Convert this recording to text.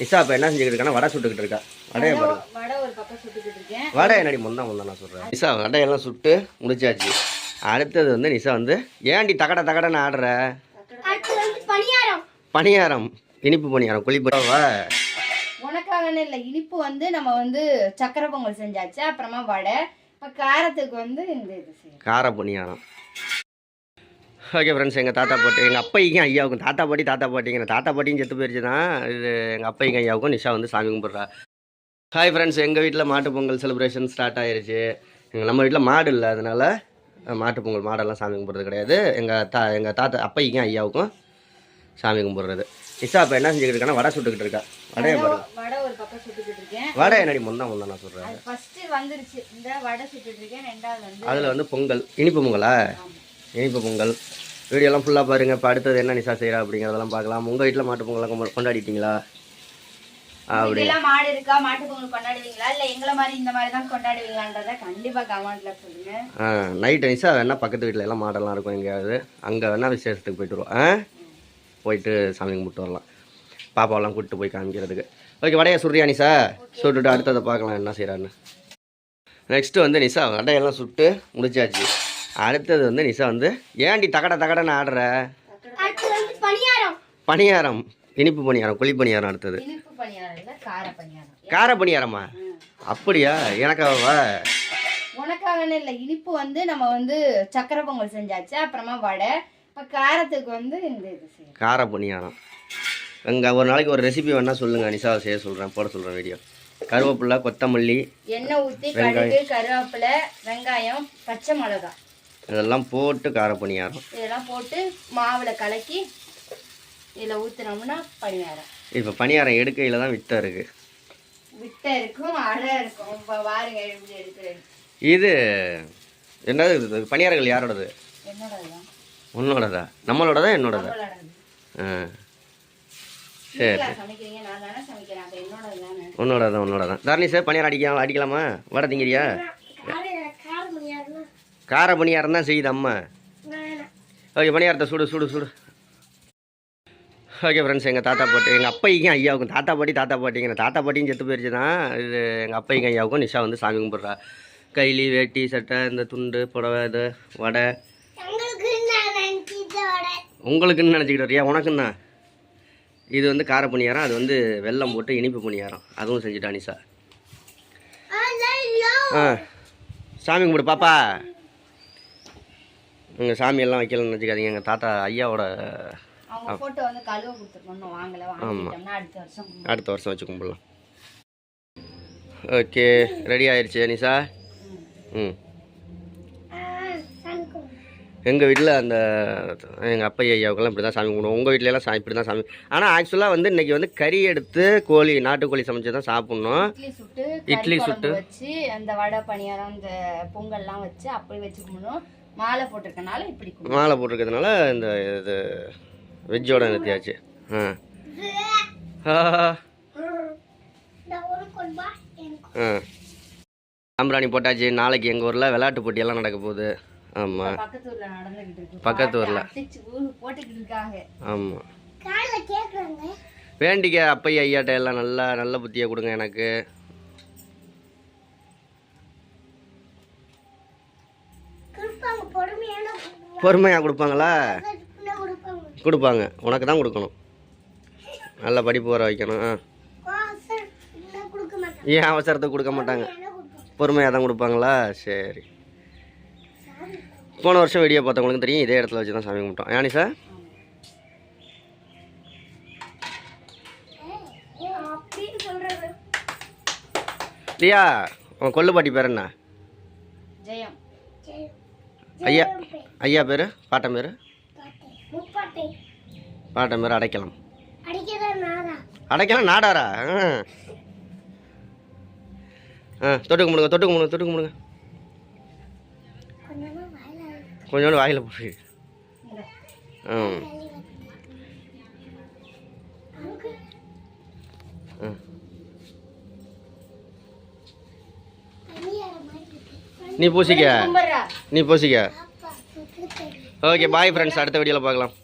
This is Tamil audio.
நிஷா இப்போ என்ன செஞ்சுக்கிட்டு இருக்கானா வடை சுட்டுக்கிட்டு இருக்கா. வடையை பாருங்க. வடை ஒரு பக்கம் சுட்டுக்கிட்டு இருக்கேன். வடை என்னடி முந்தா நான் சொல்கிறேன். நிஷா வடையெல்லாம் சுட்டு முடிச்சாச்சு. அடுத்தது வந்து நிஷா வந்து ஏன்டி தகடன்னு ஆடுற? பணியாரம், இனிப்பு பணியாரம், குழிப்பவா உனக்காகன்னு இல்லை, இனிப்பு வந்து நம்ம வந்து சக்கரை பொங்கல் செஞ்சாச்சு. அப்புறமா வடை. இப்போ காரத்துக்கு வந்து இந்த இது கார பணியாரம். ஓகே ஃப்ரெண்ட்ஸ், எங்கள் தாத்தா பாட்டி, எங்கள் அப்பைக்கும் ஐயாவுக்கும், தாத்தா பாட்டிங்க தாத்தா பாட்டியும் செத்து போயிடுச்சு தான். இது எங்கள் அப்பைக்கும் ஐயாவுக்கும் நிஷா வந்து சாமி கும்பிட்றா. ஹாய் ஃப்ரெண்ட்ஸ், எங்கள் வீட்டில் மாட்டு பொங்கல் செலிப்ரேஷன் ஸ்டார்ட் ஆயிருச்சு. நம்ம வீட்டில் மாடு இல்லை, அதனால் மாட்டு பொங்கல் மாடெல்லாம் சாமி கும்பிட்றது கிடையாது. எங்கள் தாத்தா அப்பைக்கும் ஐயாவுக்கும் சாமி கும்பிட்றது. நிஷா இப்போ என்ன செஞ்சுக்கிட்டு இருக்கானா வடை சுட்டுக்கிட்டு இருக்கா. வடையை பாருங்க. வடை ஒரு பக்கம் சுட்டுக்கிட்டு இருக்கேன். வடை என்னடி முந்தா நான் சொல்கிறேன். ஃபர்ஸ்ட் வந்துருச்சு, இந்த வடை சுட்டுட்டு இருக்கேன். ரெண்டாவது வந்து அதில் வந்து பொங்கல், இனிப்பு பொங்கலா? இனிப்பு பொங்கல். வீடியோலாம் ஃபுல்லாக பாருங்கள். இப்போ அடுத்தது என்ன நிஷா செய்கிறா அப்படிங்கிறதெல்லாம் பார்க்கலாம். உங்கள் வீட்டில் மாட்டு பொங்கலாம் கொண்டாடிட்டீங்களா? அப்படிலாம் மாடு இருக்கா, மாட்டு பொங்கல் கொண்டாடுவீங்களா, இல்லை எங்களை மாதிரி இந்த மாதிரி தான் கொண்டாடுவீங்களான்றதை கண்டிப்பாக கமெண்ட்டில் சொல்லுங்கள். நைட்டு நிஷா வேணா பக்கத்து வீட்டில் எல்லாம் மாடெல்லாம் இருக்கும் எங்கேயாவது, அங்கே வேணா விசேஷத்துக்கு போயிட்டு வருவோம். போயிட்டு சாமி கும்பிட்டு வரலாம், பாப்பாவெல்லாம் கூப்பிட்டு போய் காமிக்கிறதுக்கு. ஓகே, வடையை சுடுறியா நிஷா? சுட்டுட்டு அடுத்ததை பார்க்கலாம் என்ன செய்கிறான்னு. நெக்ஸ்ட்டு வந்து நிஷா வடையெல்லாம் சுட்டு முடிச்சாச்சு. அடுத்தது வந்து நிஷா வந்து ஏன்டி தகடன்னு ஆடுற? பணியாரம், இனிப்பு பணியாரம், குழி பணியாரம். அடுத்தது கார பணியாரமா? அப்படியா? எனக்காகவா? உனக்காகன்னு இல்லை, இனிப்பு வந்து நம்ம வந்து சக்கரை பொங்கல் செஞ்சாச்சு. அப்புறமா வடை. இப்போ காரத்துக்கு வந்து இந்த இது கார பணியாரம். ஒரு நாளைக்கு ஒரு ரெசிபி வேணா சொல்லுங்க, நிஷாவை செய்ய சொல்கிறேன், போட சொல்கிறேன் வீடியோ. கருவேப்பிலை, கொத்தமல்லி, எண்ணெய் ஊற்றி கடுகு, கருவேப்பிலை, வெங்காயம், பச்சை மிளகாய் இதெல்லாம் போட்டு கார பணியாரம். இதெல்லாம் போட்டு மாவில் கலக்கி இதில் ஊற்றினோம்னா பணியாரம். இப்போ பணியாரம் எடுக்கையில் தான் விட்ட இருக்குது. விட்ட இருக்கும், அழகாக இருக்கும். இப்போ பாருங்க எப்படி எடுக்கிறது. இது என்னது பணியாரங்கள் யாரோடது? என்னோடதான். உன்னோடதா? நம்மளோடதா என்னோடதா? சரி, சமைக்கிறீங்க, நான் தானே சமைக்கிறேன், அப்போ என்னோடதான். உன்னோடதான். தரணி சார் பணியாரம் அடிக்கலாமா? வடை திங்கிறியா? கார பணியாரம் தான் செய்யுது அம்மா. ஓகே, பணியாரத்தை சுடு சுடு சுடு. ஓகே ஃப்ரெண்ட்ஸ், எங்கள் தாத்தா பாட்டி, எங்கள் அப்பைக்கும் ஐயாவுக்கும், தாத்தா பாட்டிங்க தாத்தா பாட்டியும் செத்து போயிடுச்சு தான். இது எங்கள் அப்பைக்கும் ஐயாவுக்கும் நிஷா வந்து சாமி கும்பிட்றா. கைலி, வேட்டி, சட்டை, இந்த துண்டு, புடவை, இது வடை. உங்களுக்குன்னு நினச்சிக்கிட்டு வரியா? உனக்குன்னா இது வந்து கார பணியாரம், அது வந்து வெல்லம் போட்டு இனிப்பு பணியாரம், அதுவும் செஞ்சுட்டா நிஷா. சாமி கும்பிடு பாப்பா. எங்கள் சாமியெல்லாம் வைக்கலன்னு நினச்சிக்காதீங்க, எங்கள் தாத்தா ஐயாவோட ஃபோட்டோ வந்து கழுவ கொடுத்துருக்கோம். வாங்கலை, வாங்கிட்டோம்னா அடுத்த வருஷம் வச்சு கும்பிடலாம். ஓகே, ரெடி ஆயிடுச்சு நிஷா. எங்கள் வீட்டில் அந்த எங்கள் அப்பா ஐயாவுக்கெல்லாம் இப்படி தான் சாமி கும்பிடுவோம். உங்கள் வீட்டிலலாம் இப்படி தான் சாமி. ஆனால் ஆக்சுவலாக வந்து இன்றைக்கி வந்து கறி எடுத்து கோழி, நாட்டுக்கோழி சமைச்சு தான் சாப்பிட்ணும். இட்லி சுட்டு வச்சு அந்த வடை பணியாரம் இந்த பொங்கல்லாம் வச்சு அப்படி வச்சு கும்பிடணும். மாலை போட்டிருக்கனால இப்படி மாலை போட்டிருக்கிறதுனால இந்த இது வெஜ்ஜோட நிறுத்தியாச்சு. சாம்பிராணி போட்டாச்சு. நாளைக்கு எங்கள் ஊரில் விளையாட்டு போட்டியெல்லாம் நடக்க போகுது. ஆமாம், பக்கத்து ஊரில். ஆமாம், வேண்டிக்க அப்பையா ஐயாட்ட எல்லாம் நல்ல புத்தியை கொடுங்க எனக்கு. பொறுமையாக கொடுப்பாங்களா? கொடுப்பாங்க, உனக்கு தான் கொடுக்கணும். நல்ல படிப்பு வர வைக்கணும். ஏன் அவசரத்துக்கு கொடுக்க மாட்டாங்க, பொறுமையாக தான் கொடுப்பாங்களா? சரி. போன வருஷம் வீடியோ பார்த்தவங்களுக்கு தெரியும், இதே இடத்துல வச்சு தான் சாமி கும்பிட்டோம். யானி சார் லியா, உன் கொல்லுப்பாட்டி பேர் என்ன? ஐயா பேர், பாட்டன் பேர்? பாட்டன் பேர் அடைக்கலாம். நாடாரா? தொட்டு கும்பிடுங்க. கொஞ்சோண்டு வாயில் போட்டு. நீ பூசிக்க. ஓகே, பாய் ஃப்ரெண்ட்ஸ், அடுத்த வீடியோவில் பார்க்கலாம்.